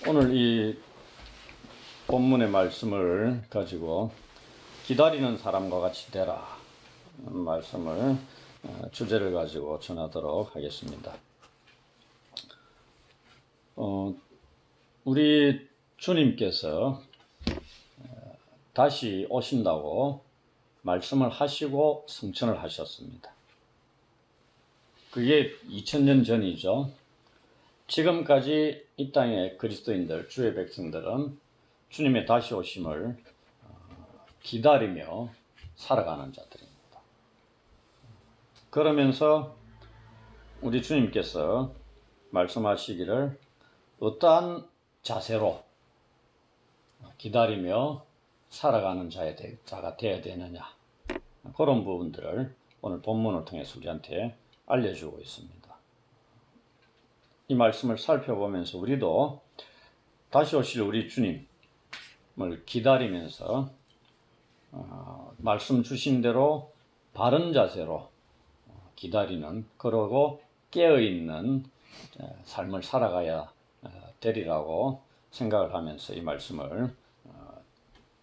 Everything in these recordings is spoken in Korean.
오늘 이 본문의 말씀을 가지고 기다리는 사람과 같이 되라 말씀을 주제를 가지고 전하도록 하겠습니다. 우리 주님께서 다시 오신다고 말씀을 하시고 승천을 하셨습니다. 그게 2000년 전이죠. 지금까지 이 땅의 그리스도인들, 주의 백성들은 주님의 다시 오심을 기다리며 살아가는 자들입니다. 그러면서 우리 주님께서 말씀하시기를 어떠한 자세로 기다리며 살아가는 자가 되어야 되느냐, 그런 부분들을 오늘 본문을 통해서 우리한테 알려주고 있습니다. 이 말씀을 살펴보면서 우리도 다시 오실 우리 주님을 기다리면서 말씀 주신 대로 바른 자세로 기다리는, 그러고 깨어있는 삶을 살아가야 되리라고 생각을 하면서 이 말씀을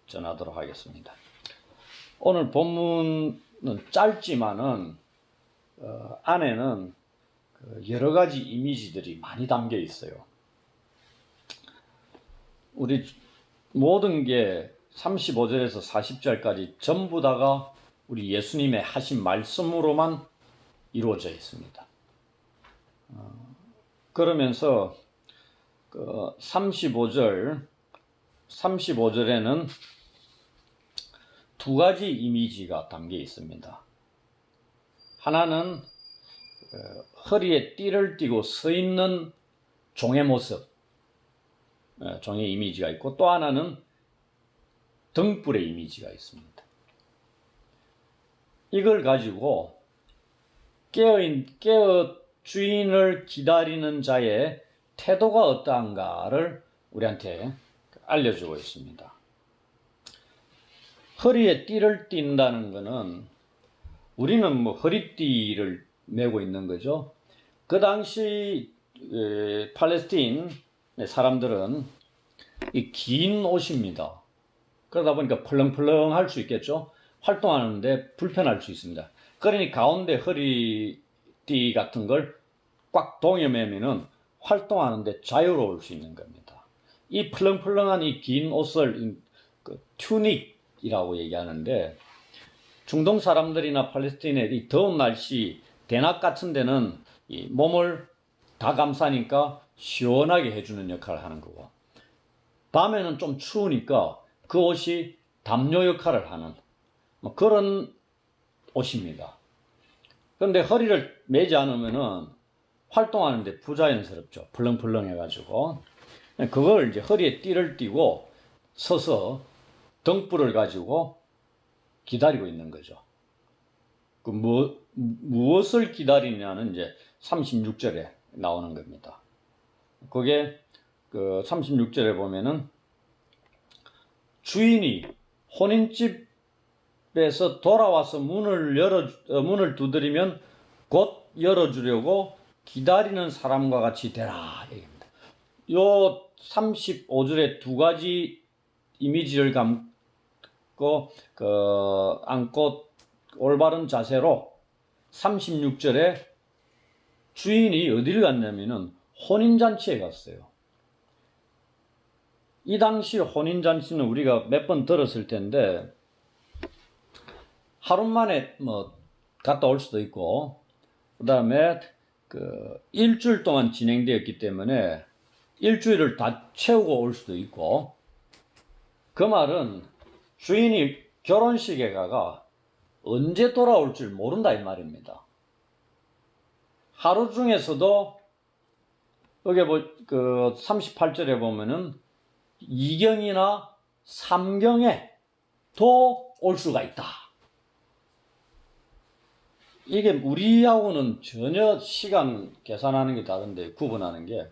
전하도록 하겠습니다. 오늘 본문은 짧지만은 안에는 여러 가지 이미지들이 많이 담겨 있어요. 우리 모든 게 35절에서 40절까지 전부 다가 우리 예수님의 하신 말씀으로만 이루어져 있습니다. 그러면서 35절에는 두 가지 이미지가 담겨 있습니다. 하나는 허리에 띠를 띠고 서 있는 종의 모습, 종의 이미지가 있고, 또 하나는 등불의 이미지가 있습니다. 이걸 가지고 깨어 주인을 기다리는 자의 태도가 어떠한가를 우리한테 알려주고 있습니다. 허리에 띠를 띈다는 것은 우리는 허리띠를 메고 있는 거죠. 그 당시 팔레스타인 사람들은 이 긴 옷입니다. 그러다 보니까 펄렁펄렁할 수 있겠죠. 활동하는데 불편할 수 있습니다. 그러니 가운데 허리띠 같은 걸 꽉 동여매면은 활동하는데 자유로울 수 있는 겁니다. 이 펄렁펄렁한 이 긴 옷을 튜닉이라고 얘기하는데, 중동 사람들이나 팔레스타인의 이 더운 날씨, 대낮 같은 데는 이 몸을 다 감싸니까 시원하게 해주는 역할을 하는 거고, 밤에는 좀 추우니까 그 옷이 담요 역할을 하는 그런 옷입니다. 그런데 허리를 매지 않으면은 활동하는데 부자연스럽죠. 펄렁펄렁 해가지고. 그걸 이제 허리에 띠를 띠고 서서 등불을 가지고 기다리고 있는 거죠. 무엇을 기다리냐는 이제 36절에 나오는 겁니다. 그게 36절에 보면은 주인이 혼인집에서 돌아와서 문을 두드리면 곧 열어주려고 기다리는 사람과 같이 되라 얘기입니다. 요 35절에 두 가지 이미지를 안고 올바른 자세로 36절에 주인이 어디를 갔냐면은 혼인잔치에 갔어요. 이 당시 혼인잔치는 우리가 몇 번 들었을 텐데, 하루 만에 갔다 올 수도 있고, 그 다음에 일주일 동안 진행되었기 때문에 일주일을 다 채우고 올 수도 있고, 그 말은 주인이 결혼식에 가가 언제 돌아올 줄 모른다 이 말입니다. 하루 중에서도 여기 38절에 보면은 2경이나 3경에 또 올 수가 있다. 이게 우리하고는 전혀 시간 계산하는 게 다른데, 구분하는 게,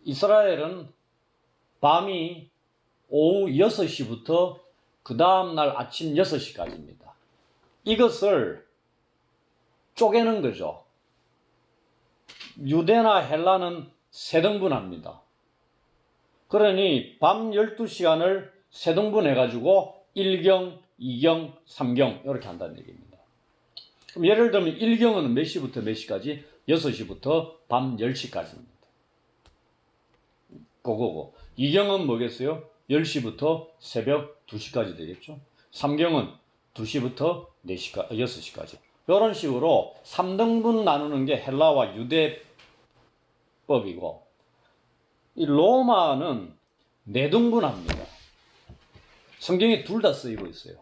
이스라엘은 밤이 오후 6시부터 그 다음날 아침 6시까지입니다. 이것을 쪼개는 거죠. 유대나 헬라는 세 등분합니다. 그러니 밤 12시간을 세 등분 해가지고 1경, 2경, 3경 이렇게 한다는 얘기입니다. 그럼 예를 들면 1경은 몇 시부터 몇 시까지? 6시부터 밤 10시까지입니다. 그거고 2경은 뭐겠어요? 10시부터 새벽 2시까지 되겠죠. 3경은 2시부터 4시까, 6시까지. 이런 식으로 3등분 나누는 게 헬라와 유대법이고, 이 로마는 4등분합니다. 성경에 둘 다 쓰이고 있어요.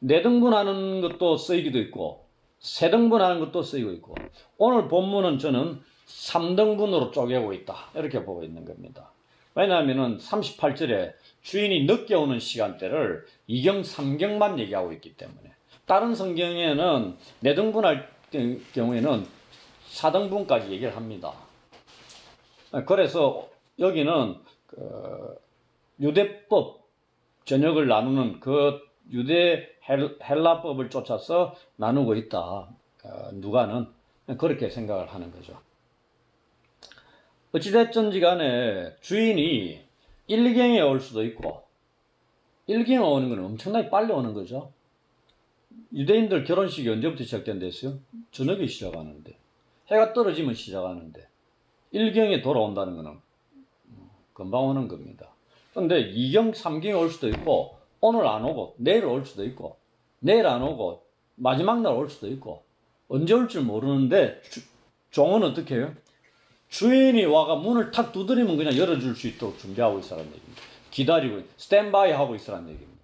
4등분하는 것도 쓰이기도 있고 3등분하는 것도 쓰이고 있고, 오늘 본문은 저는 3등분으로 쪼개고 있다 이렇게 보고 있는 겁니다. 왜냐하면 38절에 주인이 늦게 오는 시간대를 2경, 3경만 얘기하고 있기 때문에, 다른 성경에는 4등분할 경우에는 4등분까지 얘기를 합니다. 그래서 여기는 유대법 전역을 나누는 그 유대 헬라법을 쫓아서 나누고 있다. 누가는 그렇게 생각을 하는 거죠. 어찌됐든지 간에 주인이 1경에 올 수도 있고, 1경에 오는 건 엄청나게 빨리 오는 거죠. 유대인들 결혼식이 언제부터 시작된댔어요? 저녁에 시작하는데, 해가 떨어지면 시작하는데 1경에 돌아온다는 거는 금방 오는 겁니다. 근데 2경, 3경에 올 수도 있고, 오늘 안 오고 내일 올 수도 있고, 내일 안 오고 마지막 날 올 수도 있고, 언제 올 줄 모르는데 종은 어떻게 해요? 주인이 와가 문을 탁 두드리면 그냥 열어줄 수 있도록 준비하고 있으라는 얘기입니다. 기다리고 스탠바이 하고 있으라는 얘기입니다.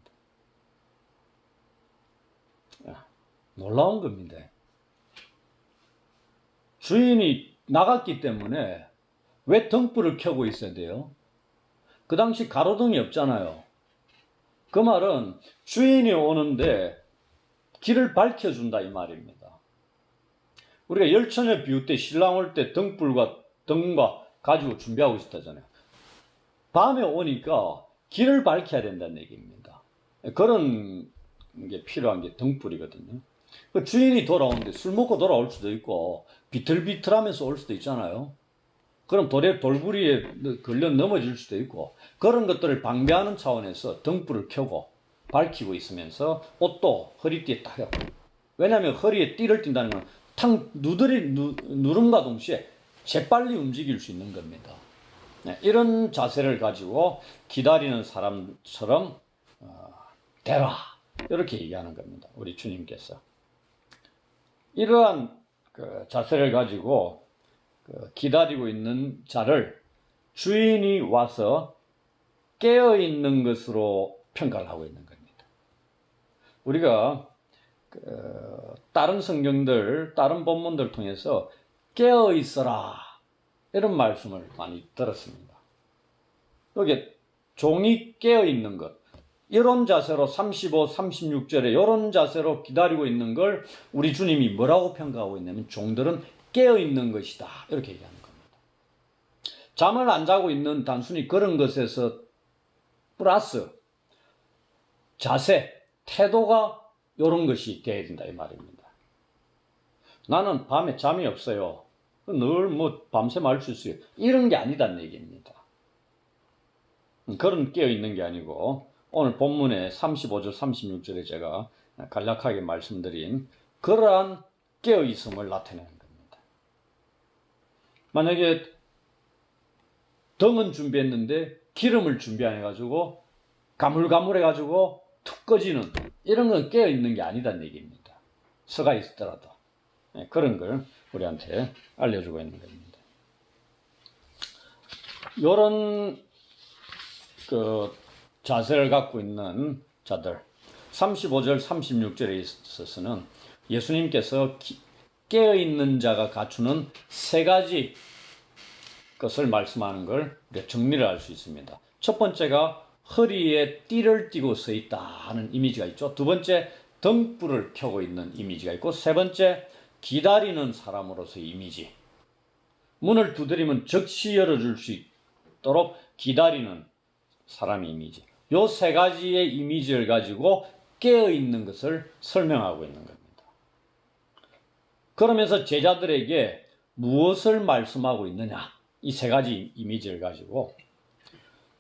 놀라운 겁니다. 주인이 나갔기 때문에 왜 등불을 켜고 있어야 돼요? 그 당시 가로등이 없잖아요. 그 말은 주인이 오는데 길을 밝혀준다 이 말입니다. 우리가 열처녀 비유 때 신랑 올 때 등과 가지고 준비하고 있었다잖아요. 밤에 오니까 길을 밝혀야 된다는 얘기입니다. 그런 게 필요한 게 등불이거든요. 주인이 돌아오는데 술 먹고 돌아올 수도 있고 비틀비틀하면서 올 수도 있잖아요. 그럼 돌부리에 걸려 넘어질 수도 있고, 그런 것들을 방지하는 차원에서 등불을 켜고 밝히고 있으면서 옷도 허리띠에 딱 하고, 왜냐하면 허리에 띠를 띈다는 건 탁 누름과 동시에 재빨리 움직일 수 있는 겁니다. 네, 이런 자세를 가지고 기다리는 사람처럼 되라 이렇게 얘기하는 겁니다. 우리 주님께서 이러한 자세를 가지고 기다리고 있는 자를 주인이 와서 깨어있는 것으로 평가를 하고 있는 겁니다. 우리가 다른 성경들, 다른 본문들 통해서 깨어있어라 이런 말씀을 많이 들었습니다. 여기 종이 깨어있는 것, 이런 자세로 35, 36절에 이런 자세로 기다리고 있는 걸 우리 주님이 뭐라고 평가하고 있냐면, 종들은 깨어있는 것이다 이렇게 얘기하는 겁니다. 잠을 안 자고 있는 단순히 그런 것에서 플러스 자세, 태도가 이런 것이 돼야 된다 이 말입니다. 나는 밤에 잠이 없어요, 늘 밤새 말 수 있어요, 이런 게 아니다는 얘기입니다. 그런 깨어있는 게 아니고, 오늘 본문의 35절 36절에 제가 간략하게 말씀드린 그러한 깨어있음을 나타내는 겁니다. 만약에 등은 준비했는데 기름을 준비 안 해가지고 가물가물해가지고 툭 꺼지는, 이런 건 깨어있는 게 아니다는 얘기입니다. 서가 있더라도 그런 걸 우리한테 알려주고 있는 겁니다. 이런 자세를 갖고 있는 자들, 35절 36절에 있어서는 예수님께서 깨어있는 자가 갖추는 3가지 것을 말씀하는 걸 우리가 정리를 할 수 있습니다. 첫 번째가 허리에 띠를 띠고 서 있다 하는 이미지가 있죠. 두 번째, 등불을 켜고 있는 이미지가 있고, 세 번째, 기다리는 사람으로서의 이미지. 문을 두드리면 즉시 열어줄 수 있도록 기다리는 사람의 이미지. 요 3가지의 이미지를 가지고 깨어있는 것을 설명하고 있는 겁니다. 그러면서 제자들에게 무엇을 말씀하고 있느냐, 이 세 가지 이미지를 가지고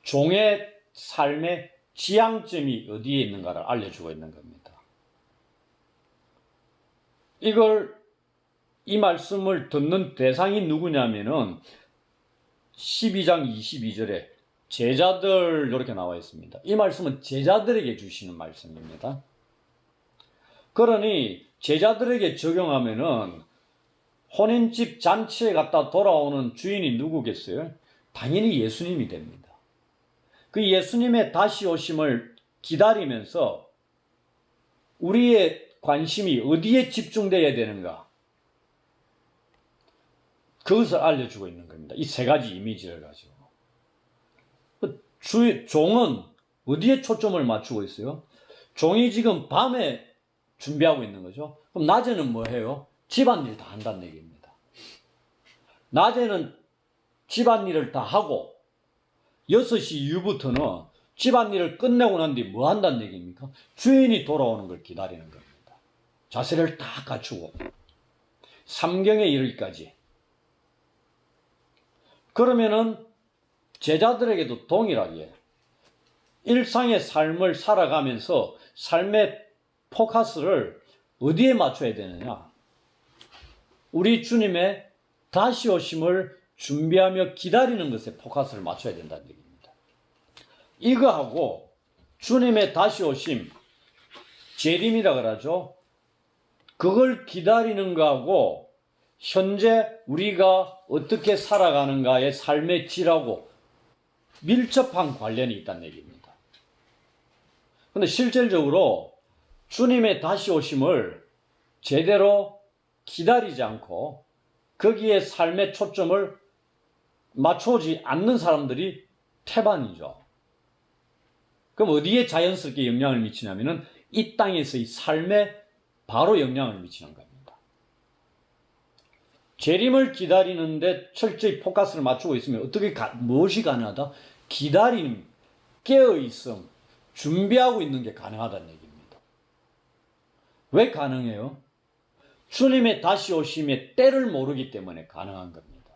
종의 삶의 지향점이 어디에 있는가를 알려주고 있는 겁니다. 이 말씀을 듣는 대상이 누구냐면은 12장 22절에 제자들 이렇게 나와 있습니다. 이 말씀은 제자들에게 주시는 말씀입니다. 그러니 제자들에게 적용하면은 혼인집 잔치에 갔다 돌아오는 주인이 누구겠어요? 당연히 예수님이 됩니다. 그 예수님의 다시 오심을 기다리면서 우리의 관심이 어디에 집중되어야 되는가? 그것을 알려주고 있는 겁니다. 이 세 가지 이미지를 가지고. 종은 어디에 초점을 맞추고 있어요? 종이 지금 밤에 준비하고 있는 거죠. 그럼 낮에는 뭐 해요? 집안일 다 한다는 얘기입니다. 낮에는 집안일을 다 하고 6시 이후부터는 집안일을 끝내고 난 뒤에 뭐 한다는 얘기입니까? 주인이 돌아오는 걸 기다리는 겁니다. 자세를 다 갖추고 3경에 이르기까지. 그러면은 제자들에게도 동일하게 일상의 삶을 살아가면서 삶의 포커스를 어디에 맞춰야 되느냐? 우리 주님의 다시 오심을 준비하며 기다리는 것에 포커스를 맞춰야 된다는 얘기입니다. 이거하고 주님의 다시 오심, 재림이라 그러죠. 그걸 기다리는 거하고 현재 우리가 어떻게 살아가는가의 삶의 질하고 밀접한 관련이 있다는 얘기입니다. 그런데 실질적으로 주님의 다시 오심을 제대로 기다리지 않고 거기에 삶의 초점을 맞춰오지 않는 사람들이 태반이죠. 그럼 어디에 자연스럽게 영향을 미치냐면은 이 땅에서의 삶에 바로 영향을 미치는 겁니다. 재림을 기다리는데 철저히 포커스를 맞추고 있으면 무엇이 가능하다? 기다림, 깨어있음, 준비하고 있는 게 가능하다는 얘기입니다. 왜 가능해요? 주님의 다시 오심의 때를 모르기 때문에 가능한 겁니다.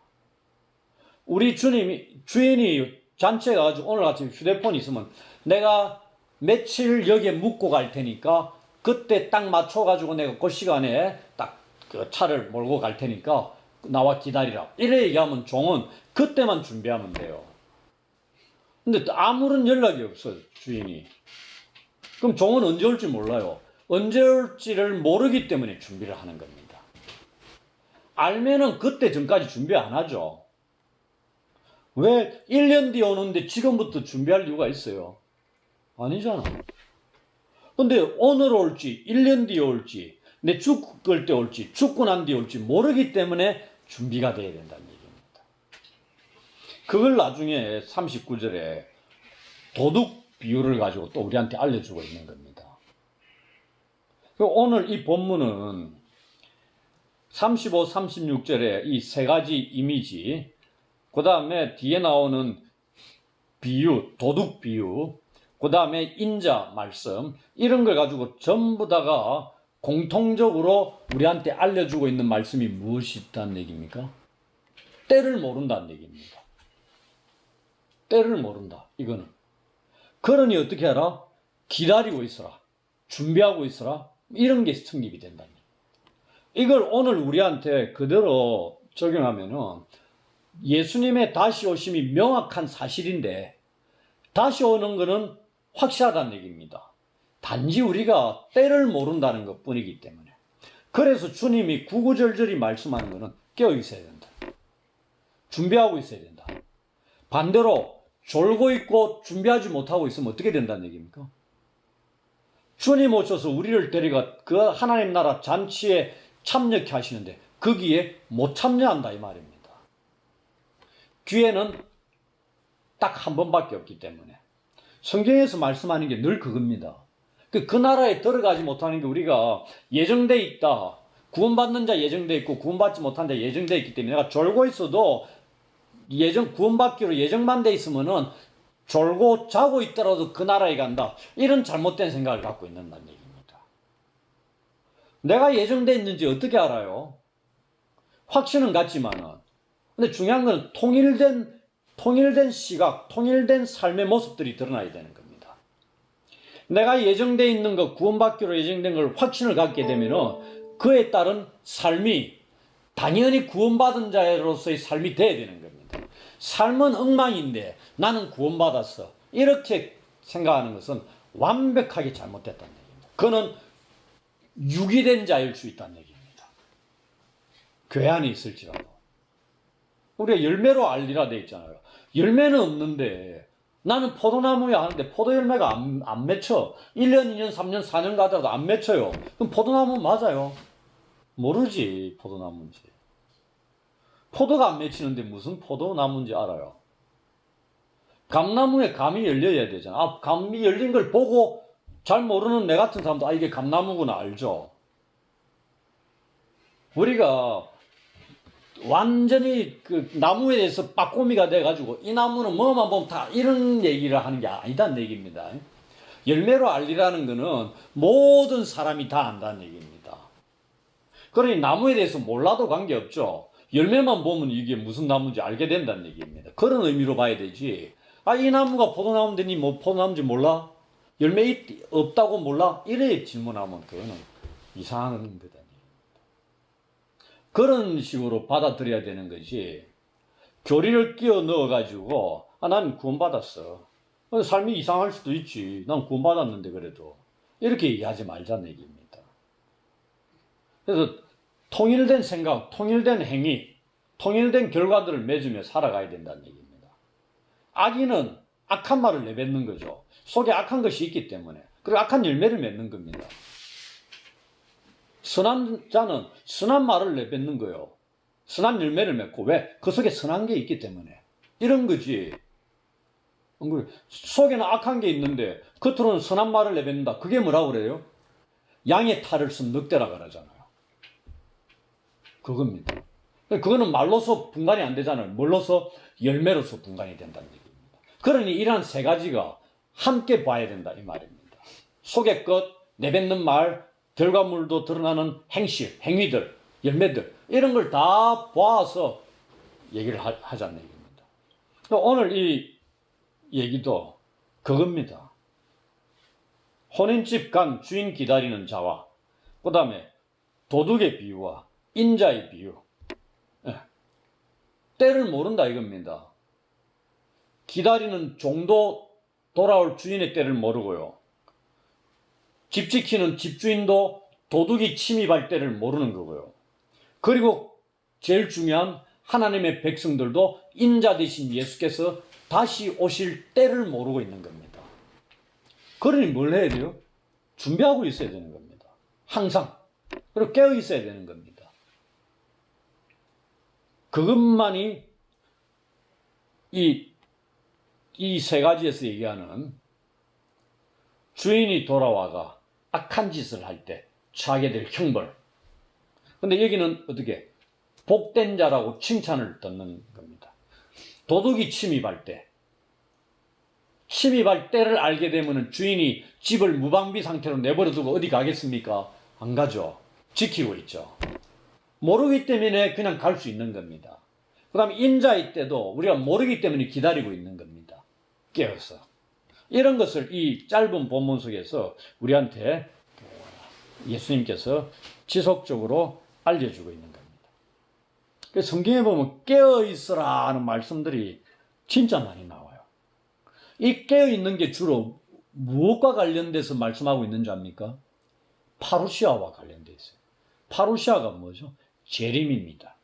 우리 주인이 잔치에 가가지고 오늘같이 휴대폰이 있으면 내가 며칠 여기에 묵고 갈 테니까 그때 딱 맞춰가지고 내가 그 시간에 딱 그 차를 몰고 갈 테니까 나와 기다리라. 이래 얘기하면 종은 그때만 준비하면 돼요. 근데 아무런 연락이 없어요, 주인이. 그럼 종은 언제 올지 몰라요. 언제 올지를 모르기 때문에 준비를 하는 겁니다. 알면은 그때 전까지 준비 안 하죠. 왜 1년 뒤에 오는데 지금부터 준비할 이유가 있어요? 아니잖아. 근데 오늘 올지 1년 뒤에 올지 내 죽을 때 올지 죽고 난 뒤에 올지 모르기 때문에 준비가 돼야 된다는 얘기입니다. 그걸 나중에 39절에 도둑 비유를 가지고 또 우리한테 알려주고 있는 겁니다. 오늘 이 본문은 35, 36절에 이 세 가지 이미지, 그 다음에 뒤에 나오는 비유, 도둑 비유, 그 다음에 인자 말씀, 이런 걸 가지고 전부 다가 공통적으로 우리한테 알려주고 있는 말씀이 무엇이 있다는 얘기입니까? 때를 모른다는 얘기입니다. 때를 모른다, 이거는. 그러니 어떻게 하라? 기다리고 있어라. 준비하고 있어라. 이런 게 성립이 된다는 얘기입니다. 이걸 오늘 우리한테 그대로 적용하면은 예수님의 다시 오심이 명확한 사실인데 다시 오는 것은 확실하다는 얘기입니다. 단지 우리가 때를 모른다는 것 뿐이기 때문에. 그래서 주님이 구구절절히 말씀하는 것은 깨어 있어야 된다. 준비하고 있어야 된다. 반대로 졸고 있고 준비하지 못하고 있으면 어떻게 된다는 얘기입니까? 주님 오셔서 우리를 데려가 그 하나님 나라 잔치에 참여케 하시는데 거기에 못 참여한다 이 말입니다. 기회는 딱 한 번밖에 없기 때문에. 성경에서 말씀하는 게 늘 그겁니다. 그 나라에 들어가지 못하는 게 우리가 예정돼 있다. 구원받는 자 예정돼 있고 구원받지 못한 자 예정돼 있기 때문에 내가 졸고 있어도 구원받기로 예정만 돼 있으면은 졸고 자고 있더라도 그 나라에 간다. 이런 잘못된 생각을 갖고 있는다는 얘기입니다. 내가 예정돼 있는지 어떻게 알아요? 확신은 같지만은 근데 중요한 건 통일된 시각, 통일된 삶의 모습들이 드러나야 되는 겁니다. 내가 예정되어 있는 것, 구원받기로 예정된 걸 확신을 갖게 되면 그에 따른 삶이 당연히 구원받은 자로서의 삶이 돼야 되는 겁니다. 삶은 엉망인데 나는 구원받았어. 이렇게 생각하는 것은 완벽하게 잘못됐다는 얘기입니다. 그는 유기된 자일 수 있다는 얘기입니다. 교회 안에 있을지라도. 우리가 열매로 알리라 되어 있잖아요. 열매는 없는데 나는 포도나무야 하는데 포도 열매가 안 맺혀. 1년, 2년, 3년, 4년 가더라도 안 맺혀요. 그럼 포도나무 맞아요? 모르지, 포도나무인지. 포도가 안 맺히는데 무슨 포도나무인지 알아요? 감나무에 감이 열려야 되잖아. 감이 열린 걸 보고 잘 모르는 내 같은 사람도 이게 감나무구나 알죠? 우리가 완전히 그 나무에 대해서 빠꼬미가 돼가지고 이 나무는 뭐만 보면 다 이런 얘기를 하는 게 아니다는 얘기입니다. 열매로 알리라는 거는 모든 사람이 다 안다는 얘기입니다. 그러니 나무에 대해서 몰라도 관계없죠. 열매만 보면 이게 무슨 나무인지 알게 된다는 얘기입니다. 그런 의미로 봐야 되지. 이 나무가 포도나무인데 니 뭐 포도나무인지 몰라? 열매 없다고 몰라? 이래 질문하면 그거는 이상한 거다. 그런 식으로 받아들여야 되는 것이, 교리를 끼워 넣어가지고 난 구원받았어. 삶이 이상할 수도 있지. 난 구원받았는데 그래도. 이렇게 얘기하지 말자는 얘기입니다. 그래서 통일된 생각, 통일된 행위, 통일된 결과들을 맺으며 살아가야 된다는 얘기입니다. 악인은 악한 말을 내뱉는 거죠. 속에 악한 것이 있기 때문에. 그리고 악한 열매를 맺는 겁니다. 선한 자는 선한 말을 내뱉는 거예요. 선한 열매를 맺고. 왜? 그 속에 선한 게 있기 때문에. 이런 거지. 속에는 악한 게 있는데 겉으로는 선한 말을 내뱉는다. 그게 뭐라고 그래요? 양의 탈을 쓴 늑대라 그러잖아요. 그겁니다. 그거는 말로서 분간이 안 되잖아요. 뭘로서? 열매로서 분간이 된다는 얘기입니다. 그러니 이러한 세 가지가 함께 봐야 된다 이 말입니다. 속의 것, 내뱉는 말, 결과물도 드러나는 행위들, 열매들, 이런 걸 다 봐서 얘기를 하자는 얘기입니다. 오늘 이 얘기도 그겁니다. 혼인집 간 주인 기다리는 자와 그 다음에 도둑의 비유와 인자의 비유. 때를 모른다 이겁니다. 기다리는 종도 돌아올 주인의 때를 모르고요. 집 지키는 집주인도 도둑이 침입할 때를 모르는 거고요. 그리고 제일 중요한 하나님의 백성들도 인자 되신 예수께서 다시 오실 때를 모르고 있는 겁니다. 그러니 뭘 해야 돼요? 준비하고 있어야 되는 겁니다. 항상. 그리고 깨어 있어야 되는 겁니다. 그것만이 이 세 가지에서 얘기하는 주인이 돌아와가 악한 짓을 할 때 처하게 될 형벌. 근데 여기는 어떻게? 복된 자라고 칭찬을 듣는 겁니다. 도둑이 침입할 때, 침입할 때를 알게 되면 주인이 집을 무방비 상태로 내버려 두고 어디 가겠습니까? 안 가죠. 지키고 있죠. 모르기 때문에 그냥 갈 수 있는 겁니다. 그 다음에 인자의 때도 우리가 모르기 때문에 기다리고 있는 겁니다. 깨어서. 이런 것을 이 짧은 본문 속에서 우리한테 예수님께서 지속적으로 알려주고 있는 겁니다. 성경에 보면 깨어있으라 하는 말씀들이 진짜 많이 나와요. 이 깨어있는 게 주로 무엇과 관련돼서 말씀하고 있는 줄 압니까? 파루시아와 관련돼 있어요. 파루시아가 뭐죠? 재림입니다.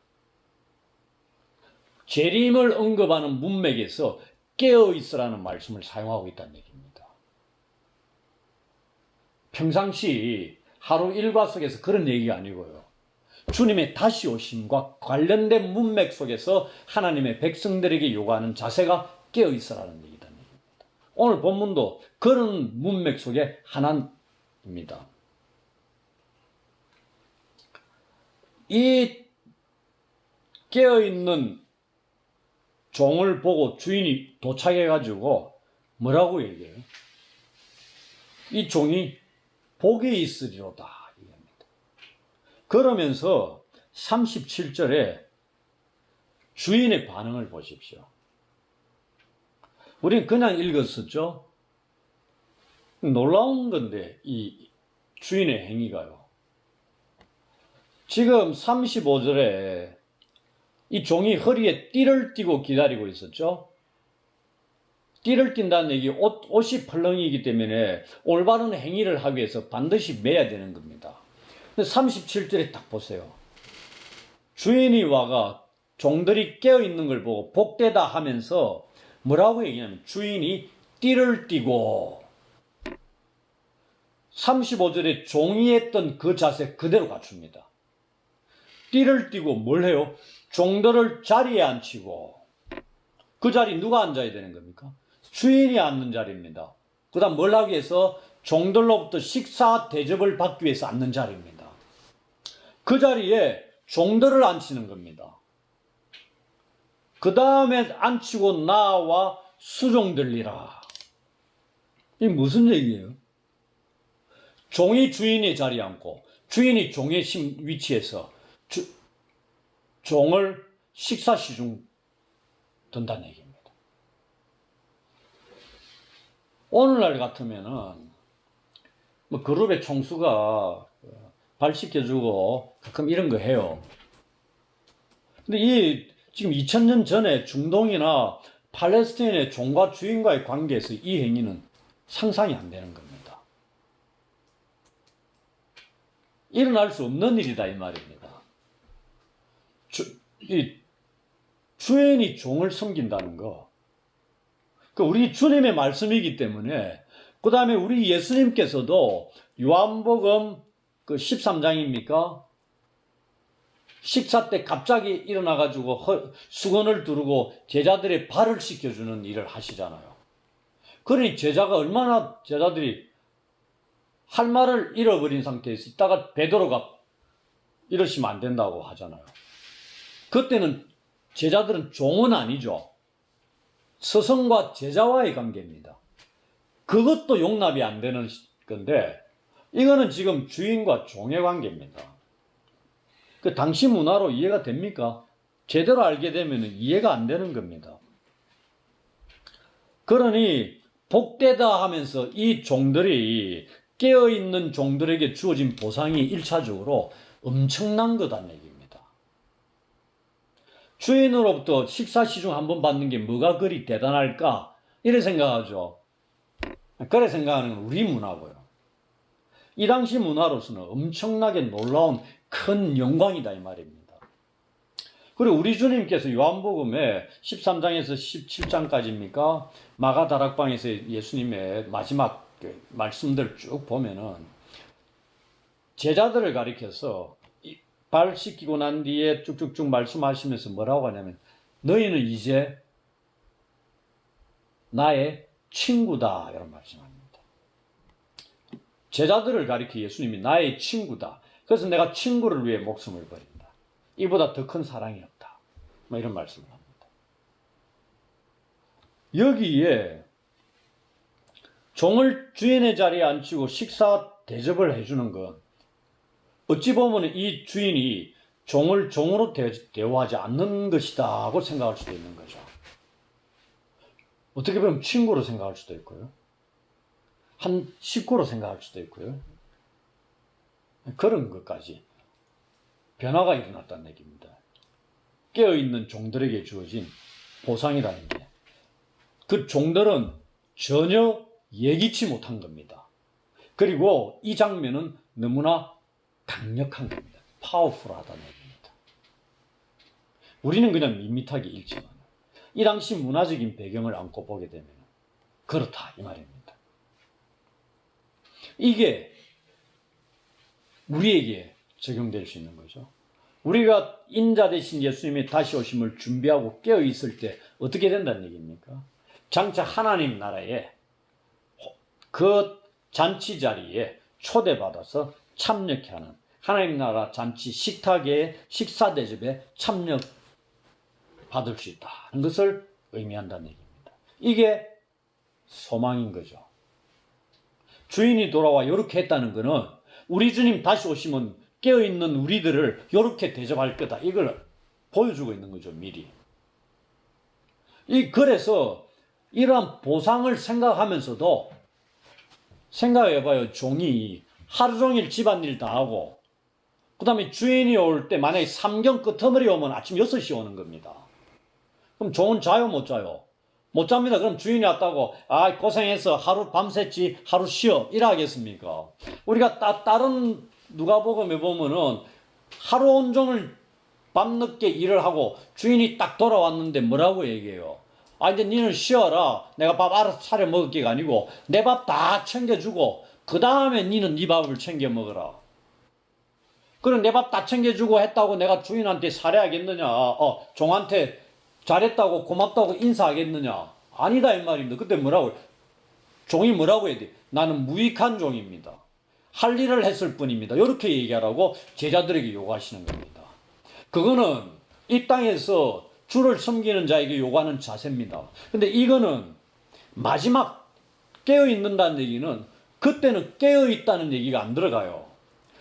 재림을 언급하는 문맥에서 깨어있으라는 말씀을 사용하고 있다는 얘기입니다. 평상시 하루 일과 속에서 그런 얘기가 아니고요. 주님의 다시 오심과 관련된 문맥 속에서 하나님의 백성들에게 요구하는 자세가 깨어있으라는 얘기다. 오늘 본문도 그런 문맥 속에 하나입니다. 이 깨어있는 종을 보고 주인이 도착해가지고 뭐라고 얘기해요? 이 종이 복이 있으리로다. 그러면서 37절에 주인의 반응을 보십시오. 우리는 그냥 읽었었죠. 놀라운 건데 이 주인의 행위가요. 지금 35절에 이 종이 허리에 띠를 띠고 기다리고 있었죠. 띠를 띈다는 얘기, 옷이 펄렁이기 때문에 올바른 행위를 하기 위해서 반드시 매야 되는 겁니다. 근데 37절에 딱 보세요. 주인이 와가 종들이 깨어있는 걸 보고 복되다 하면서 뭐라고 얘기하냐면 주인이 띠를 띠고 35절에 종이 했던 그 자세 그대로 갖춥니다. 띠를 띠고 뭘 해요? 종들을 자리에 앉히고 그 자리 누가 앉아야 되는 겁니까? 주인이 앉는 자리입니다. 그 다음 뭘 하기 위해서? 종들로부터 식사 대접을 받기 위해서 앉는 자리입니다. 그 자리에 종들을 앉히는 겁니다. 그 다음에 앉히고 나와 수종들리라. 이게 무슨 얘기예요? 종이 주인의 자리에 앉고 주인이 종의 위치에서 종을 식사 시중 둔다는 얘기입니다. 오늘날 같으면은 뭐 그룹의 총수가 발 씻겨주고 가끔 이런 거 해요. 근데 이 지금 2000년 전에 중동이나 팔레스타인의 종과 주인과의 관계에서 이 행위는 상상이 안 되는 겁니다. 일어날 수 없는 일이다 이 말입니다. 주인이 종을 섬긴다는 거, 우리 주님의 말씀이기 때문에. 그 다음에 우리 예수님께서도 요한복음 13장입니까? 식사 때 갑자기 일어나가지고 수건을 두르고 제자들의 발을 씻겨주는 일을 하시잖아요. 그러니 제자들이 할 말을 잃어버린 상태에서 있다가 베드로가 이러시면 안 된다고 하잖아요. 그때는 제자들은 종은 아니죠. 스승과 제자와의 관계입니다. 그것도 용납이 안 되는 건데 이거는 지금 주인과 종의 관계입니다. 그 당시 문화로 이해가 됩니까? 제대로 알게 되면 이해가 안 되는 겁니다. 그러니 복되다 하면서 이 종들이 깨어있는 종들에게 주어진 보상이 1차적으로 엄청난 거다는 얘기입니다. 주인으로부터 식사 시중 한번 받는 게 뭐가 그리 대단할까? 이래 생각하죠. 그래 생각하는 건 우리 문화고요. 이 당시 문화로서는 엄청나게 놀라운 큰 영광이다 이 말입니다. 그리고 우리 주님께서 요한복음에 13장에서 17장까지입니까? 마가다락방에서 예수님의 마지막 말씀들 쭉 보면은 제자들을 가리켜서 발 씻기고 난 뒤에 쭉쭉쭉 말씀하시면서 뭐라고 하냐면 너희는 이제 나의 친구다 이런 말씀합니다. 제자들을 가리켜 예수님이 나의 친구다. 그래서 내가 친구를 위해 목숨을 버린다. 이보다 더 큰 사랑이 없다. 뭐 이런 말씀을 합니다. 여기에 종을 주인의 자리에 앉히고 식사 대접을 해주는 건 어찌 보면 이 주인이 종을 종으로 대우하지 않는 것이다 하고 생각할 수도 있는 거죠. 어떻게 보면 친구로 생각할 수도 있고요. 한 식구로 생각할 수도 있고요. 그런 것까지 변화가 일어났다는 얘기입니다. 깨어있는 종들에게 주어진 보상이라는 게. 그 종들은 전혀 예기치 못한 겁니다. 그리고 이 장면은 너무나 강력한 겁니다. 파워풀하다는 얘기입니다. 우리는 그냥 밋밋하게 읽지만 이 당시 문화적인 배경을 안고 보게 되면 그렇다 이 말입니다. 이게 우리에게 적용될 수 있는 거죠. 우리가 인자 되신 예수님의 다시 오심을 준비하고 깨어 있을 때 어떻게 된다는 얘기입니까? 장차 하나님 나라에 그 잔치 자리에 초대받아서 참여케 하는 하나님 나라 잔치 식탁의 식사 대접에 참여 받을 수 있다는 것을 의미한다는 얘기입니다. 이게 소망인 거죠. 주인이 돌아와 이렇게 했다는 것은 우리 주님 다시 오시면 깨어있는 우리들을 이렇게 대접할 거다. 이걸 보여주고 있는 거죠, 미리. 그래서 이러한 보상을 생각하면서도 생각해봐요. 종이 하루 종일 집안일 다 하고 그 다음에 주인이 올 때 만약에 삼경 끄트머리 오면 아침 6시 오는 겁니다. 그럼 종은 자요 못 자요? 못 잡니다. 그럼 주인이 왔다고 고생했어 하루 밤샜지 하루 쉬어 이러겠습니까? 우리가 다른 누가복음에 보면은 하루 온종일 밤늦게 일을 하고 주인이 딱 돌아왔는데 뭐라고 얘기해요? 이제 니는 쉬어라. 내가 밥 알아서 차려 먹을 게가 아니고 내 밥 다 챙겨주고 그 다음에 니는 네 밥을 챙겨 먹어라. 그럼 내 밥 다 챙겨주고 했다고 내가 주인한테 살해하겠느냐? 종한테 잘했다고 고맙다고 인사하겠느냐? 아니다 이 말입니다. 그때 뭐라고 종이 뭐라고 해야 돼? 나는 무익한 종입니다. 할 일을 했을 뿐입니다. 이렇게 얘기하라고 제자들에게 요구하시는 겁니다. 그거는 이 땅에서 주를 섬기는 자에게 요구하는 자세입니다. 근데 이거는 마지막 깨어있는다는 얘기는 그때는 깨어있다는 얘기가 안 들어가요.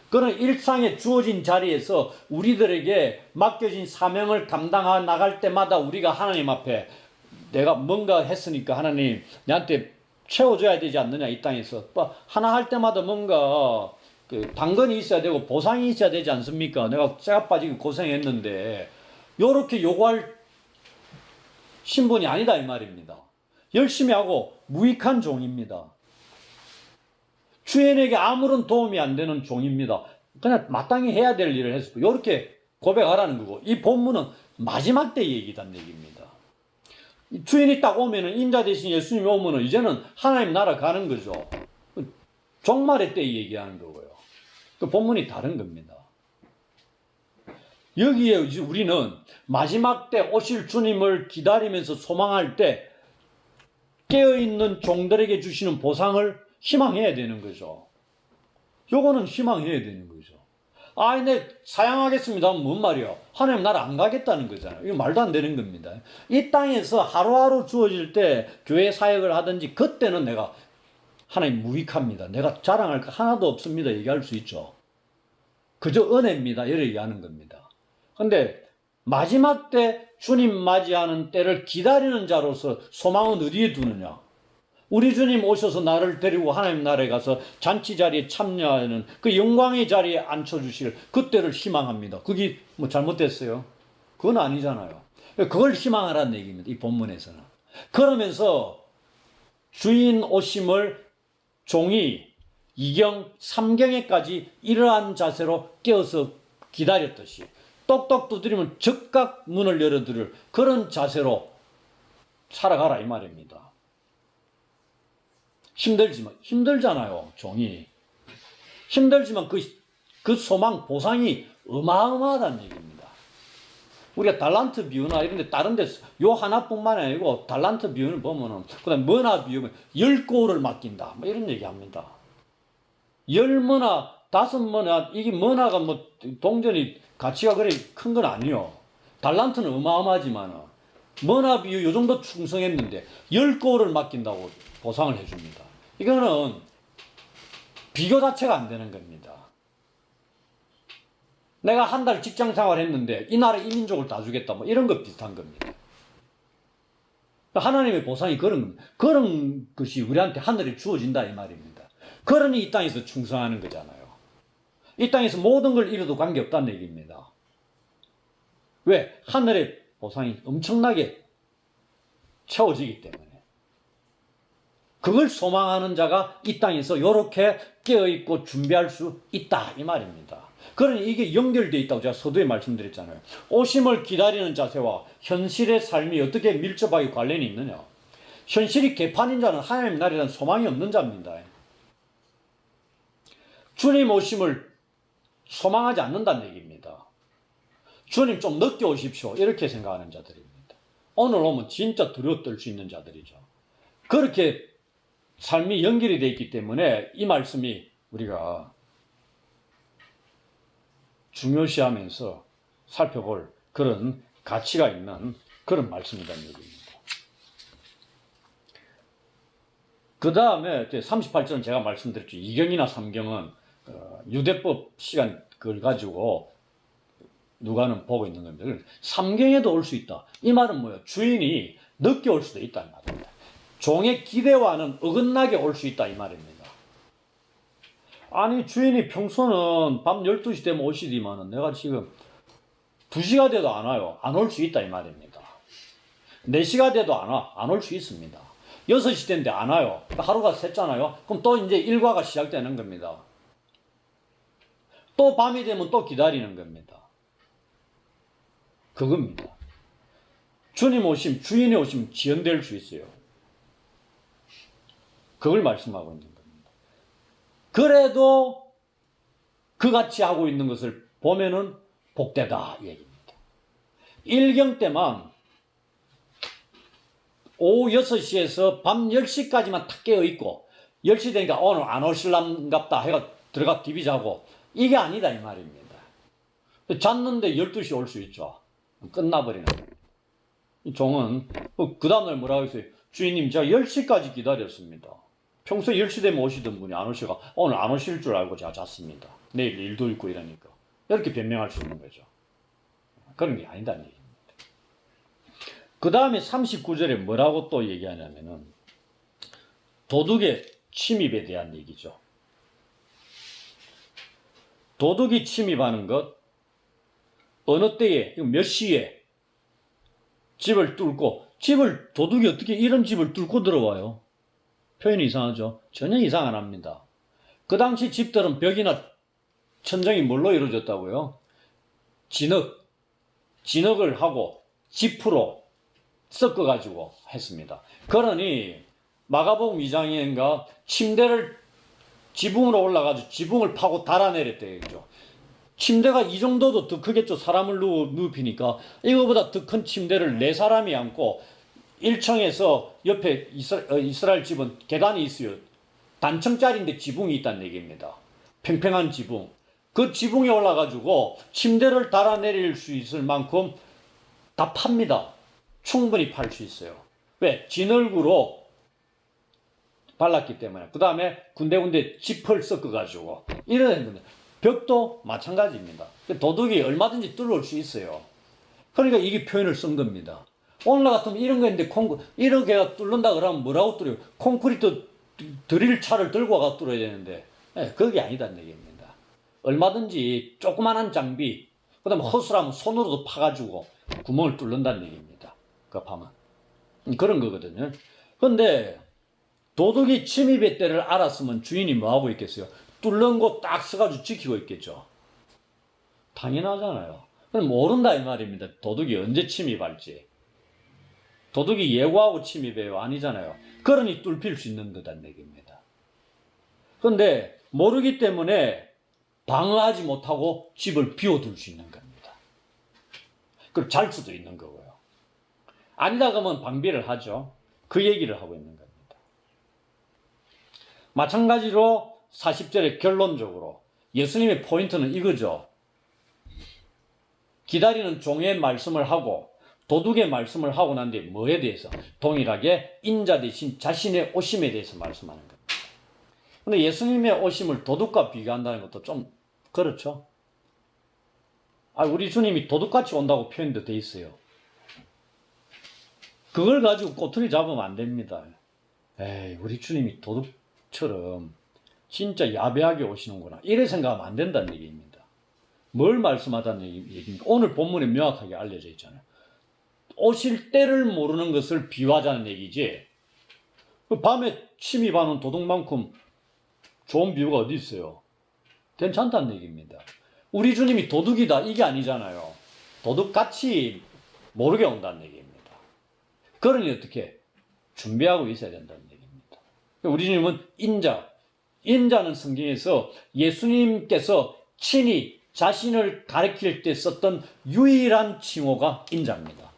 그런 일상에 주어진 자리에서 우리들에게 맡겨진 사명을 감당하 나갈 때마다 우리가 하나님 앞에 내가 뭔가 했으니까 하나님 내한테 채워줘야 되지 않느냐 이 땅에서 하나 할 때마다 뭔가 당근이 있어야 되고 보상이 있어야 되지 않습니까? 내가 쇠가 빠지고 고생했는데 요렇게 요구할 신분이 아니다 이 말입니다. 열심히 하고 무익한 종입니다. 주인에게 아무런 도움이 안 되는 종입니다. 그냥 마땅히 해야 될 일을 했을 뿐. 이렇게 고백하라는 거고 이 본문은 마지막 때 얘기단 얘기입니다. 주인이 딱 오면은 인자 대신 예수님이 오면은 이제는 하나님 나라 가는 거죠. 종말의 때 얘기하는 거고요. 그 본문이 다른 겁니다. 여기에 우리는 마지막 때 오실 주님을 기다리면서 소망할 때 깨어있는 종들에게 주시는 보상을 희망해야 되는 거죠. 요거는 희망해야 되는 거죠. 네, 사양하겠습니다 하면 뭔 말이야? 하나님 나라 안 가겠다는 거잖아요. 이거 말도 안 되는 겁니다. 이 땅에서 하루하루 주어질 때 교회 사역을 하든지 그때는 내가 하나님 무익합니다. 내가 자랑할 거 하나도 없습니다. 얘기할 수 있죠. 그저 은혜입니다. 이렇게 얘기하는 겁니다. 근데 마지막 때 주님 맞이하는 때를 기다리는 자로서 소망은 어디에 두느냐? 우리 주님 오셔서 나를 데리고 하나님 나라에 가서 잔치 자리에 참여하는 그 영광의 자리에 앉혀주실 그때를 희망합니다. 그게 뭐 잘못됐어요? 그건 아니잖아요. 그걸 희망하라는 얘기입니다. 이 본문에서는. 그러면서 주인 오심을 종이 2경, 3경에까지 이러한 자세로 깨어서 기다렸듯이 똑똑 두드리면 즉각 문을 열어드릴 그런 자세로 살아가라 이 말입니다. 힘들잖아요. 종이. 힘들지만 그 소망, 보상이 어마어마하다는 얘기입니다. 우리가 달란트 비유나 이런 데 다른 데 요 하나뿐만 아니고 달란트 비유를 보면은 그다음에 머나 비유면 10고를 맡긴다. 뭐 이런 얘기 합니다. 10머나, 5머나, 이게 머나가 뭐 동전이 가치가 그래 큰 건 아니요. 달란트는 어마어마하지만 머나 비유 요 정도 충성했는데 10고를 맡긴다고 보상을 해줍니다. 이거는 비교 자체가 안 되는 겁니다. 내가 한 달 직장 생활 했는데 이 나라 이민족을 다 주겠다 뭐 이런 것 비슷한 겁니다. 하나님의 보상이 그런 겁니다. 그런 것이 우리한테 하늘에 주어진다 이 말입니다. 그러니 이 땅에서 충성하는 거잖아요. 이 땅에서 모든 걸 잃어도 관계없다는 얘기입니다. 왜? 하늘의 보상이 엄청나게 채워지기 때문에. 그걸 소망하는 자가 이 땅에서 이렇게 깨어있고 준비할 수 있다 이 말입니다. 그러니 이게 연결되어 있다고 제가 서두에 말씀드렸잖아요. 오심을 기다리는 자세와 현실의 삶이 어떻게 밀접하게 관련이 있느냐. 현실이 개판인 자는 하나님 나라에 대한 소망이 없는 자입니다. 주님 오심을 소망하지 않는다는 얘기입니다. 주님 좀 늦게 오십시오 이렇게 생각하는 자들입니다. 오늘 오면 진짜 두려워 떨 수 있는 자들이죠. 그렇게 삶이 연결이 되어 있기 때문에 이 말씀이 우리가 중요시하면서 살펴볼 그런 가치가 있는 그런 말씀이라는 얘기입니다. 그 다음에 38절은 제가 말씀드렸죠. 2경이나 3경은 유대법 시간 그걸 가지고 누가는 보고 있는 겁니다. 삼경에도 올 수 있다. 이 말은 뭐예요? 주인이 늦게 올 수도 있다는 말입니다. 종의 기대와는 어긋나게 올 수 있다 이 말입니다. 아니 주인이 평소는 밤 12시 되면 오시더만은 내가 지금 2시가 돼도 안 와요. 안 올 수 있다 이 말입니다. 4시가 돼도 안 와. 안 올 수 있습니다. 6시 됐는데 안 와요. 하루가 샜잖아요. 그럼 또 이제 일과가 시작되는 겁니다. 또 밤이 되면 또 기다리는 겁니다. 그겁니다. 주님 오심, 주인이 오시면 지연될 수 있어요. 그걸 말씀하고 있는 겁니다. 그래도 그같이 하고 있는 것을 보면은 복되다 이 얘기입니다. 일경 때만 오후 6시에서 밤 10시까지만 탁 깨어있고 10시 되니까 오늘 안 오실랍갑다 해가 들어가 TV 자고 이게 아니다 이 말입니다. 잤는데 12시 올 수 있죠. 끝나버리는 거예요. 종은 그 다음날 뭐라고 했어요? 주인님 제가 10시까지 기다렸습니다. 평소에 10시 되면 오시던 분이 안 오시고 오늘 안 오실 줄 알고 제가 잤습니다. 내일 일도 있고 이러니까. 이렇게 변명할 수 있는 거죠. 그런 게 아니다는 얘기입니다. 그 다음에 39절에 뭐라고 또 얘기하냐면은 도둑의 침입에 대한 얘기죠. 도둑이 침입하는 것 어느 때에 몇 시에 집을 뚫고 도둑이 어떻게 이런 집을 뚫고 들어와요? 표현이 이상하죠? 전혀 이상 안 합니다. 그 당시 집들은 벽이나 천정이 뭘로 이루어졌다고요? 진흙을 하고 지프로 섞어가지고 했습니다. 그러니 마가복음 2장인가 침대를 지붕으로 올라가지고 지붕을 파고 달아내렸대죠. 침대가 이 정도도 더 크겠죠. 사람을 눕히니까. 이거보다 더 큰 침대를 4사람이 앉고 1층에서 옆에 이스라엘 집은 계단이 있어요. 단층짜리인데 지붕이 있다는 얘기입니다. 팽팽한 지붕. 그 지붕에 올라가지고 침대를 달아내릴 수 있을 만큼 다 팝니다. 충분히 팔 수 있어요. 왜? 진흙으로 발랐기 때문에. 그 다음에 군데군데 짚을 섞어가지고 이런 건데 벽도 마찬가지입니다. 도둑이 얼마든지 뚫을 수 있어요. 그러니까 이게 표현을 쓴 겁니다. 오늘 같으면 이런 거 있는데 이렇게 뚫는다 그러면 뭐라고 뚫어요? 콘크리트 드릴 차를 들고 가 뚫어야 되는데 그게 아니다는 얘기입니다. 얼마든지 조그만한 장비 그 다음에 허술하면 손으로도 파가지고 구멍을 뚫는다는 얘기입니다. 급하면 그런 거거든요. 그런데 도둑이 침입의 때를 알았으면 주인이 뭐하고 있겠어요? 뚫는 곳 딱 써가지고 지키고 있겠죠. 당연하잖아요. 그럼 모른다 이 말입니다. 도둑이 언제 침입할지. 도둑이 예고하고 침입해요? 아니잖아요. 그러니 뚫힐 수 있는 거다는 얘기입니다. 그런데 모르기 때문에 방어하지 못하고 집을 비워둘 수 있는 겁니다. 그리고 잘 수도 있는 거고요. 아니다 그러면 방비를 하죠. 그 얘기를 하고 있는 겁니다. 마찬가지로 40절에 결론적으로 예수님의 포인트는 이거죠. 기다리는 종의 말씀을 하고 도둑의 말씀을 하고 난 뒤에 뭐에 대해서? 동일하게 인자 대신 자신의 오심에 대해서 말씀하는 겁니다. 근데 예수님의 오심을 도둑과 비교한다는 것도 좀 그렇죠. 우리 주님이 도둑같이 온다고 표현도 돼 있어요. 그걸 가지고 꼬투리 잡으면 안 됩니다. 우리 주님이 도둑처럼 진짜 야비하게 오시는구나. 이래 생각하면 안 된다는 얘기입니다. 뭘 말씀하다는 얘기입니까? 오늘 본문에 명확하게 알려져 있잖아요. 오실 때를 모르는 것을 비유하자는 얘기지. 밤에 침입하는 도둑만큼 좋은 비유가 어디 있어요? 괜찮다는 얘기입니다. 우리 주님이 도둑이다 이게 아니잖아요. 도둑같이 모르게 온다는 얘기입니다. 그러니 어떻게 준비하고 있어야 된다는 얘기입니다. 우리 주님은 인자는 성경에서 예수님께서 친히 자신을 가리킬 때 썼던 유일한 칭호가 인자입니다.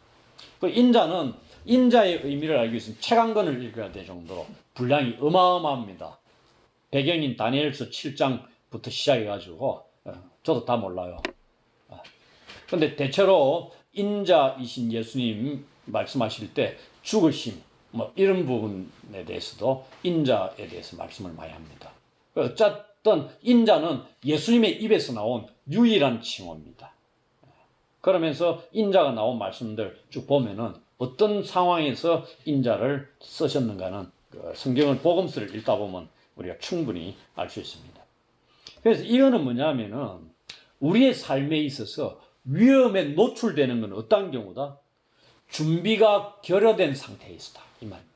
그 인자는 인자의 의미를 알기 위해서는 책 한 권을 읽어야 될 정도로 분량이 어마어마합니다. 배경인 다니엘서 7장부터 시작해가지고 저도 다 몰라요. 그런데 대체로 인자이신 예수님 말씀하실 때 죽으심 이런 부분에 대해서도 인자에 대해서 말씀을 많이 합니다. 어쨌든 인자는 예수님의 입에서 나온 유일한 칭호입니다. 그러면서 인자가 나온 말씀들 쭉 보면은 어떤 상황에서 인자를 쓰셨는가는 성경을 복음서를 읽다 보면 우리가 충분히 알 수 있습니다. 그래서 이거는 뭐냐면은 우리의 삶에 있어서 위험에 노출되는 건 어떤 경우다? 준비가 결여된 상태에 있다. 이 말입니다.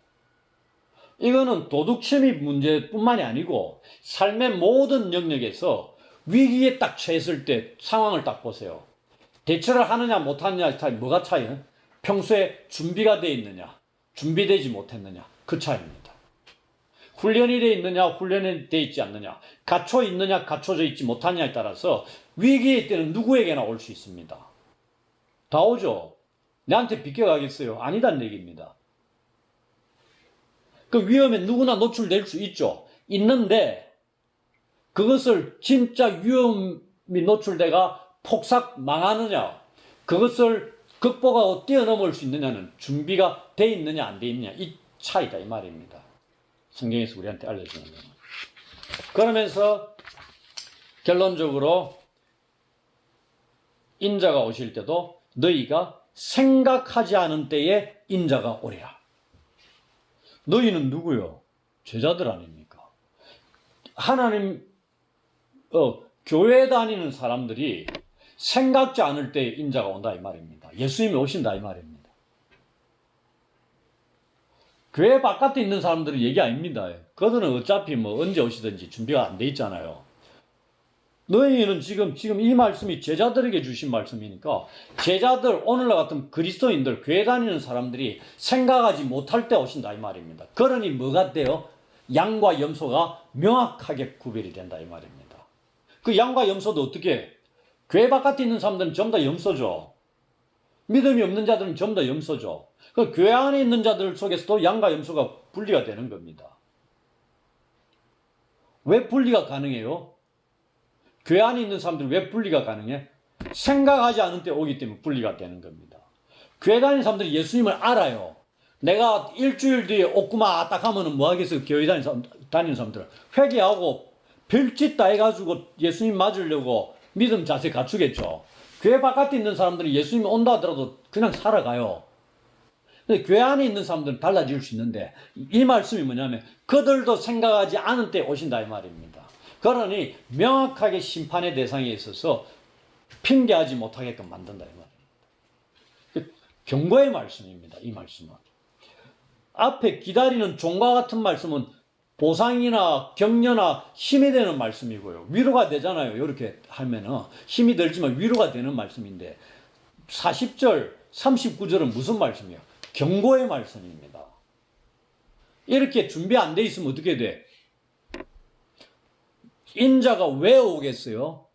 이거는 도덕 침입 문제뿐만이 아니고 삶의 모든 영역에서 위기에 딱 처했을 때 상황을 딱 보세요. 대처를 하느냐 못하느냐 차이, 뭐가 차이요? 평소에 준비가 되어 있느냐, 준비되지 못했느냐, 그 차이입니다. 훈련이 되어 있느냐, 훈련이 되어 있지 않느냐, 갖춰 있느냐, 갖춰져 있지 못하느냐에 따라서 위기의 때는 누구에게나 올 수 있습니다. 다 오죠. 내한테 비껴가겠어요? 아니란 얘기입니다. 그 위험에 누구나 노출될 수 있죠. 있는데 그것을 진짜 위험이 노출돼가 폭삭 망하느냐, 그것을 극복하고 뛰어넘을 수 있느냐는 준비가 돼 있느냐 안 돼 있느냐, 이 차이다 이 말입니다. 성경에서 우리한테 알려주는 거예요. 그러면서 결론적으로 인자가 오실 때도 너희가 생각하지 않은 때에 인자가 오리라. 너희는 누구요? 제자들 아닙니까? 하나님 교회 다니는 사람들이 생각지 않을 때에 인자가 온다 이 말입니다. 예수님이 오신다 이 말입니다. 교회 바깥에 있는 사람들은 얘기 아닙니다. 그들은 어차피 뭐 언제 오시든지 준비가 안 돼 있잖아요. 너희는 지금 이 말씀이 제자들에게 주신 말씀이니까 제자들, 오늘날 같은 그리스도인들, 교회 다니는 사람들이 생각하지 못할 때 오신다 이 말입니다. 그러니 뭐가 돼요? 양과 염소가 명확하게 구별이 된다 이 말입니다. 그 양과 염소도 어떻게? 교회 바깥에 있는 사람들은 전부 다 염소죠. 믿음이 없는 자들은 전부 다 염소죠. 그 교회 안에 있는 자들 속에서도 양과 염소가 분리가 되는 겁니다. 왜 분리가 가능해요? 교회 안에 있는 사람들은 왜 분리가 가능해? 생각하지 않은 때 오기 때문에 분리가 되는 겁니다. 교회 다니는 사람들이 예수님을 알아요. 내가 일주일 뒤에 오구마 딱 하면은 뭐 하겠어요? 교회 다니는 사람들은 회개하고 별짓 다 해가지고 예수님 맞으려고 믿음 자세 갖추겠죠. 교회 바깥에 있는 사람들은 예수님이 온다 하더라도 그냥 살아가요. 근데 교회 안에 있는 사람들은 달라질 수 있는데 이 말씀이 뭐냐면 그들도 생각하지 않은 때 오신다 이 말입니다. 그러니 명확하게 심판의 대상에 있어서 핑계하지 못하게끔 만든다 이 말입니다. 경고의 말씀입니다. 이 말씀은. 앞에 기다리는 종과 같은 말씀은 보상이나 격려나 힘이 되는 말씀이고요. 위로가 되잖아요. 이렇게 하면은 힘이 들지만 위로가 되는 말씀인데 40절, 39절은 무슨 말씀이에요? 경고의 말씀입니다. 이렇게 준비 안 돼 있으면 어떻게 돼? 인자가 왜 오겠어요?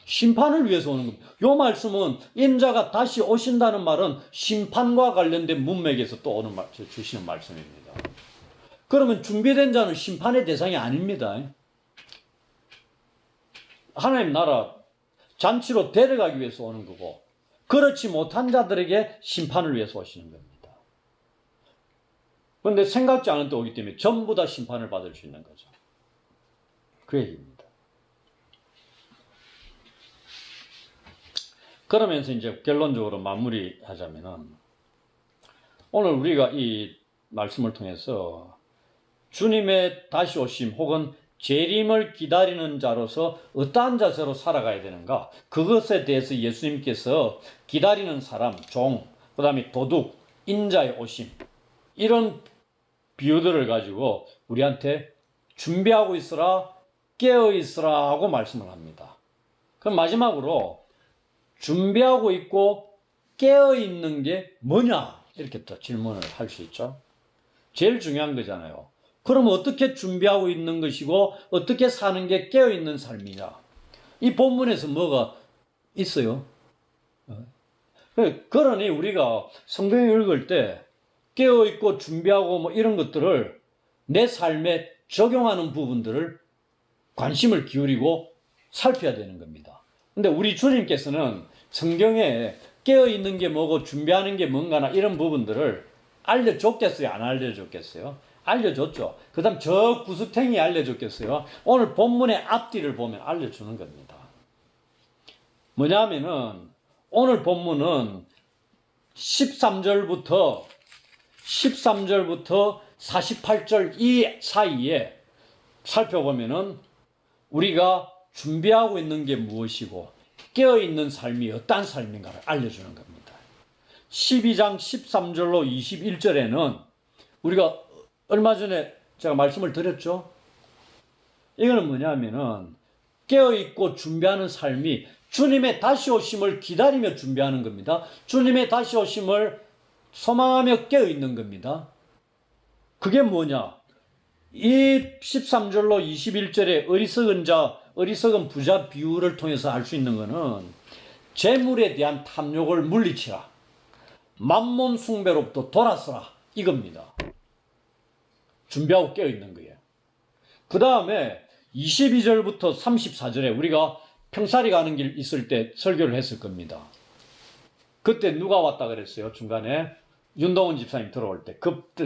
심판을 위해서 오는 겁니다. 이 말씀은 인자가 다시 오신다는 말은 심판과 관련된 문맥에서 또 오는 주시는 말씀입니다. 그러면 준비된 자는 심판의 대상이 아닙니다. 하나님 나라 잔치로 데려가기 위해서 오는 거고 그렇지 못한 자들에게 심판을 위해서 오시는 겁니다. 그런데 생각지 않은 때 오기 때문에 전부 다 심판을 받을 수 있는 거죠. 그 얘기입니다. 그러면서 이제 결론적으로 마무리하자면은 오늘 우리가 이 말씀을 통해서 주님의 다시 오심 혹은 재림을 기다리는 자로서 어떠한 자세로 살아가야 되는가, 그것에 대해서 예수님께서 기다리는 사람, 종, 그 다음에 도둑, 인자의 오심, 이런 비유들을 가지고 우리한테 준비하고 있으라, 깨어 있으라 하고 말씀을 합니다. 그럼 마지막으로 준비하고 있고 깨어 있는 게 뭐냐, 이렇게 또 질문을 할 수 있죠. 제일 중요한 거잖아요. 그럼 어떻게 준비하고 있는 것이고 어떻게 사는 게 깨어있는 삶이냐? 이 본문에서 뭐가 있어요? 그러니 우리가 성경을 읽을 때 깨어있고 준비하고 뭐 이런 것들을 내 삶에 적용하는 부분들을 관심을 기울이고 살펴야 되는 겁니다. 근데 우리 주님께서는 성경에 깨어있는 게 뭐고 준비하는 게 뭔가나 이런 부분들을 알려줬겠어요? 안 알려줬겠어요? 알려줬죠. 그 다음 저 구스탱이 알려줬겠어요? 오늘 본문의 앞뒤를 보면 알려주는 겁니다. 뭐냐면은 오늘 본문은 13절부터 48절 이 사이에 살펴보면은 우리가 준비하고 있는 게 무엇이고 깨어있는 삶이 어떤 삶인가를 알려주는 겁니다. 12장 13절로 21절에는 우리가 얼마 전에 제가 말씀을 드렸죠. 이거는 뭐냐면은 깨어있고 준비하는 삶이 주님의 다시 오심을 기다리며 준비하는 겁니다. 주님의 다시 오심을 소망하며 깨어있는 겁니다. 그게 뭐냐? 이 13절로 21절의 어리석은 부자 비유를 통해서 알 수 있는 것은 재물에 대한 탐욕을 물리치라. 만몬 숭배로부터 돌아서라. 이겁니다. 준비하고 깨어있는 거예요. 그 다음에 22절부터 34절에 우리가 평사리 가는 길 있을 때 설교를 했을 겁니다. 그때 누가 왔다 그랬어요? 중간에 윤동원 집사님 들어올 때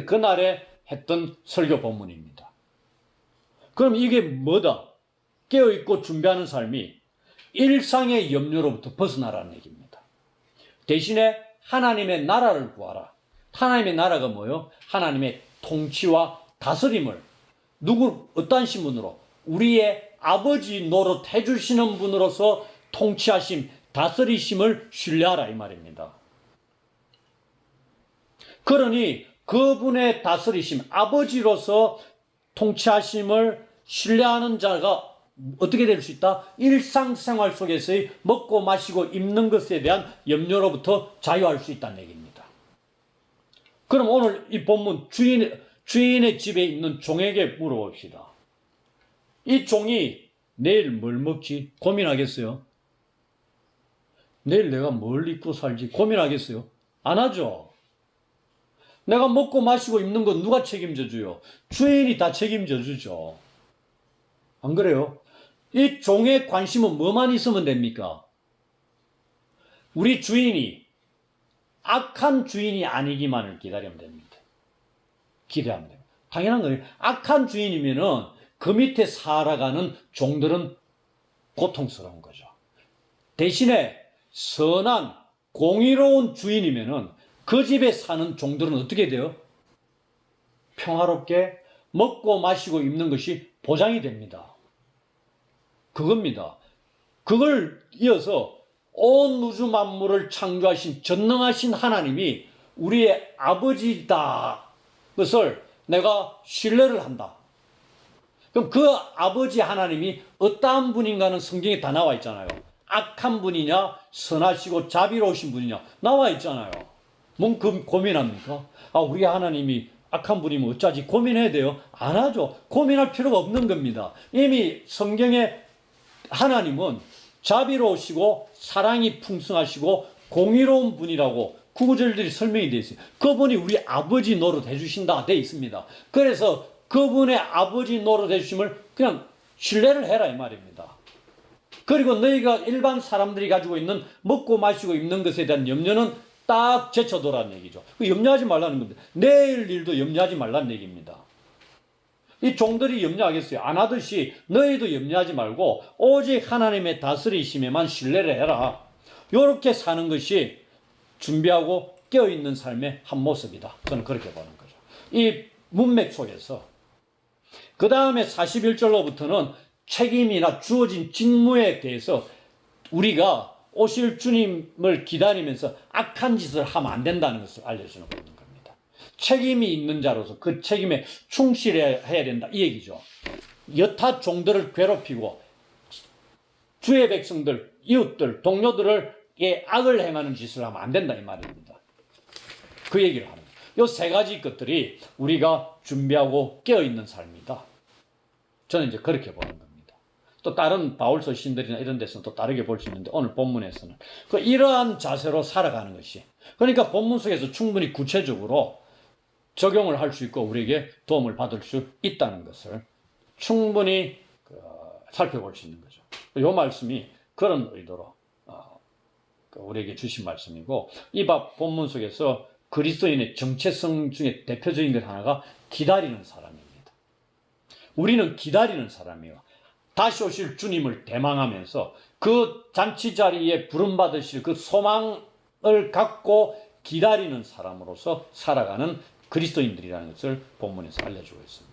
그날에 했던 설교 본문입니다. 그럼 이게 뭐다? 깨어있고 준비하는 삶이 일상의 염려로부터 벗어나라는 얘기입니다. 대신에 하나님의 나라를 구하라. 하나님의 나라가 뭐예요? 하나님의 통치와 다스림을 어떠한 신분으로? 우리의 아버지 노릇 해주시는 분으로서 통치하심, 다스리심을 신뢰하라 이 말입니다. 그러니 그분의 다스리심, 아버지로서 통치하심을 신뢰하는 자가 어떻게 될 수 있다? 일상생활 속에서의 먹고 마시고 입는 것에 대한 염려로부터 자유할 수 있다는 얘기입니다. 그럼 오늘 이 본문 주인의 집에 있는 종에게 물어봅시다. 이 종이 내일 뭘 먹지? 고민하겠어요? 내일 내가 뭘 입고 살지? 고민하겠어요? 안 하죠? 내가 먹고 마시고 입는 건 누가 책임져 줘요? 주인이 다 책임져 주죠. 안 그래요? 이 종의 관심은 뭐만 있으면 됩니까? 우리 주인이 악한 주인이 아니기만을 기다리면 됩니다. 기대하면 됩니다. 당연한 거예요. 악한 주인이면은 그 밑에 살아가는 종들은 고통스러운 거죠. 대신에 선한 공의로운 주인이면은 그 집에 사는 종들은 어떻게 돼요? 평화롭게 먹고 마시고 입는 것이 보장이 됩니다. 그겁니다. 그걸 이어서 온 우주 만물을 창조하신 전능하신 하나님이 우리의 아버지다. 것을 내가 신뢰를 한다. 그럼 그 아버지 하나님이 어떠한 분인가는 성경에 다 나와 있잖아요. 악한 분이냐, 선하시고 자비로우신 분이냐 나와 있잖아요. 뭔 고민합니까? 우리 하나님이 악한 분이면 어쩌지? 고민해야 돼요? 안 하죠. 고민할 필요가 없는 겁니다. 이미 성경에 하나님은 자비로우시고 사랑이 풍성하시고 공의로운 분이라고 구구절들이 설명이 되어 있어요. 그분이 우리 아버지 노릇 해주신다 되어 있습니다. 그래서 그분의 아버지 노릇 해주심을 그냥 신뢰를 해라 이 말입니다. 그리고 너희가 일반 사람들이 가지고 있는 먹고 마시고 입는 것에 대한 염려는 딱 제쳐둬라는 얘기죠. 염려하지 말라는 겁니다. 내일 일도 염려하지 말라는 얘기입니다. 이 종들이 염려하겠어요? 안 하듯이 너희도 염려하지 말고 오직 하나님의 다스리심에만 신뢰를 해라. 이렇게 사는 것이 준비하고 깨어있는 삶의 한 모습이다. 저는 그렇게 보는 거죠. 이 문맥 속에서 그 다음에 41절로부터는 책임이나 주어진 직무에 대해서 우리가 오실 주님을 기다리면서 악한 짓을 하면 안 된다는 것을 알려주는 겁니다. 책임이 있는 자로서 그 책임에 충실해야 된다 이 얘기죠. 여타 종들을 괴롭히고 주의 백성들, 이웃들, 동료들에게 악을 행하는 짓을 하면 안 된다 이 말입니다. 그 얘기를 하는 거예요. 이 세 가지 것들이 우리가 준비하고 깨어있는 삶이다. 저는 이제 그렇게 보는 겁니다. 또 다른 바울서 신들이나 이런 데서는 또 다르게 볼 수 있는데 오늘 본문에서는 이러한 자세로 살아가는 것이, 그러니까 본문 속에서 충분히 구체적으로 적용을 할 수 있고 우리에게 도움을 받을 수 있다는 것을 충분히 살펴볼 수 있는 거죠. 이 말씀이 그런 의도로 우리에게 주신 말씀이고, 이 본문 속에서 그리스도인의 정체성 중에 대표적인 것 하나가 기다리는 사람입니다. 우리는 기다리는 사람이에요. 다시 오실 주님을 대망하면서 그 잔치 자리에 부름받으실 그 소망을 갖고 기다리는 사람으로서 살아가는 그리스도인들이라는 것을 본문에서 알려주고 있습니다.